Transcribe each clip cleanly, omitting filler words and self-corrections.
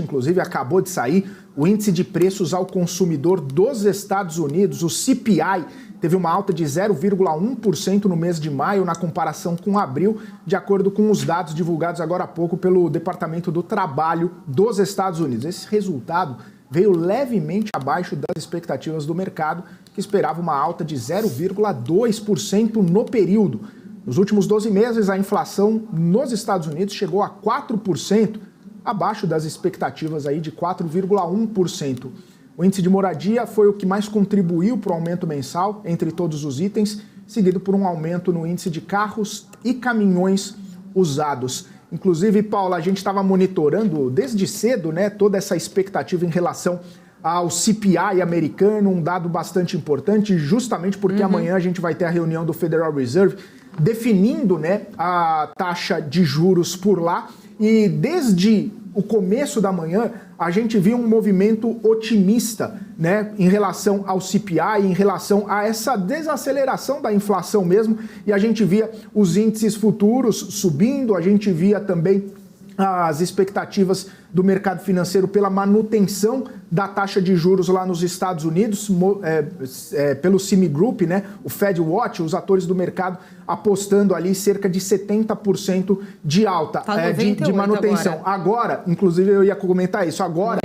inclusive acabou de sair, o índice de preços ao consumidor dos Estados Unidos, o CPI, teve uma alta de 0,1% no mês de maio na comparação com abril, de acordo com os dados divulgados agora há pouco pelo Departamento do Trabalho dos Estados Unidos. Esse resultado veio levemente abaixo das expectativas do mercado, que esperava uma alta de 0,2% no período. Nos últimos 12 meses, a inflação nos Estados Unidos chegou a 4%, abaixo das expectativas aí de 4,1%. O índice de moradia foi o que mais contribuiu para o aumento mensal entre todos os itens, seguido por um aumento no índice de carros e caminhões usados. Inclusive, Paula, a gente estava monitorando desde cedo, né, toda essa expectativa em relação ao CPI americano, um dado bastante importante, justamente porque amanhã a gente vai ter a reunião do Federal Reserve definindo, né, a taxa de juros por lá. E desde o começo da manhã, a gente viu um movimento otimista, né, em relação ao CPI, em relação a essa desaceleração da inflação mesmo, e a gente via os índices futuros subindo, a gente via também as expectativas do mercado financeiro pela manutenção da taxa de juros lá nos Estados Unidos, pelo CME Group, né, o Fed Watch, os atores do mercado apostando ali cerca de 70% de alta, de manutenção. Agora, inclusive eu ia comentar isso, agora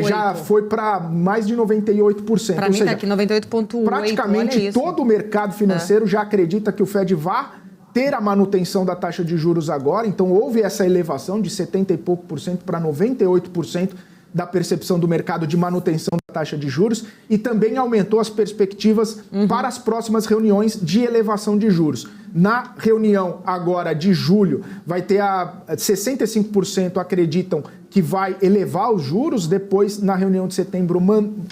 já foi para mais de 98%. Para mim está aqui 98,8%. Praticamente todo o mercado financeiro já acredita que o Fed vai ter a manutenção da taxa de juros agora, então houve essa elevação de 70 e pouco por cento para 98% da percepção do mercado de manutenção da taxa de juros e também aumentou as perspectivas para as próximas reuniões de elevação de juros. Na reunião agora de julho, vai ter 65% acreditam que vai elevar os juros, depois na reunião de setembro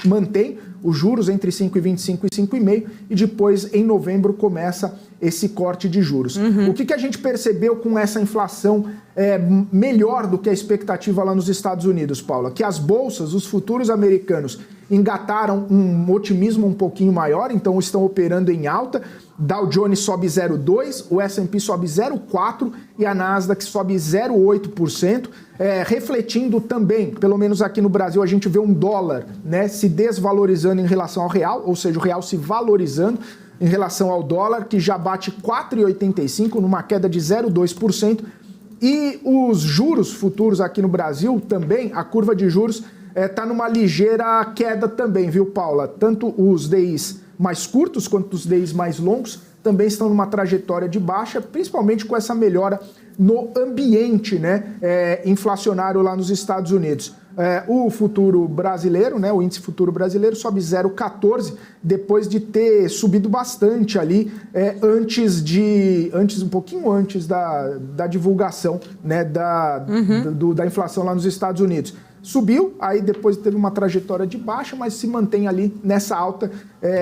mantém os juros entre 5,25 e 5,5 e depois em novembro começa esse corte de juros. O que a gente percebeu com essa inflação melhor do que a expectativa lá nos Estados Unidos, Paula? Que as bolsas, os futuros americanos, engataram um otimismo um pouquinho maior, então estão operando em alta. Dow Jones sobe 0,2%, o S&P sobe 0,4% e a Nasdaq sobe 0,8%, refletindo também, pelo menos aqui no Brasil, a gente vê um dólar, né, se desvalorizando em relação ao real, ou seja, o real se valorizando em relação ao dólar, que já bate 4,85%, numa queda de 0,2%. E os juros futuros aqui no Brasil também, a curva de juros está numa ligeira queda também, viu, Paula? Tanto os DIs mais curtos quanto os DIs mais longos também estão numa trajetória de baixa, principalmente com essa melhora no ambiente, né, inflacionário lá nos Estados Unidos. O futuro brasileiro, né, o índice futuro brasileiro sobe 0,14 depois de ter subido bastante ali um pouquinho antes da divulgação, né, da inflação lá nos Estados Unidos. Subiu, aí depois teve uma trajetória de baixa, mas se mantém ali nessa alta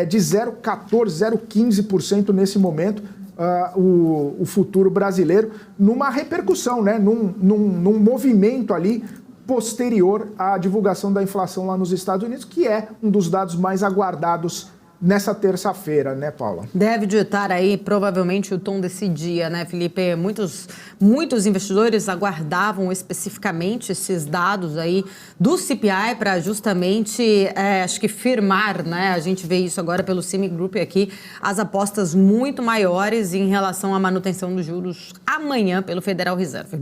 de 0,14%, 0,15% nesse momento, o futuro brasileiro, numa repercussão, né, num movimento ali posterior à divulgação da inflação lá nos Estados Unidos, que é um dos dados mais aguardados nessa terça-feira, né, Paula? Deve ditar aí, provavelmente, o tom desse dia, né, Felipe? Muitos investidores aguardavam especificamente esses dados aí do CPI para justamente, acho que firmar, né? A gente vê isso agora pelo CME Group aqui, as apostas muito maiores em relação à manutenção dos juros amanhã pelo Federal Reserve.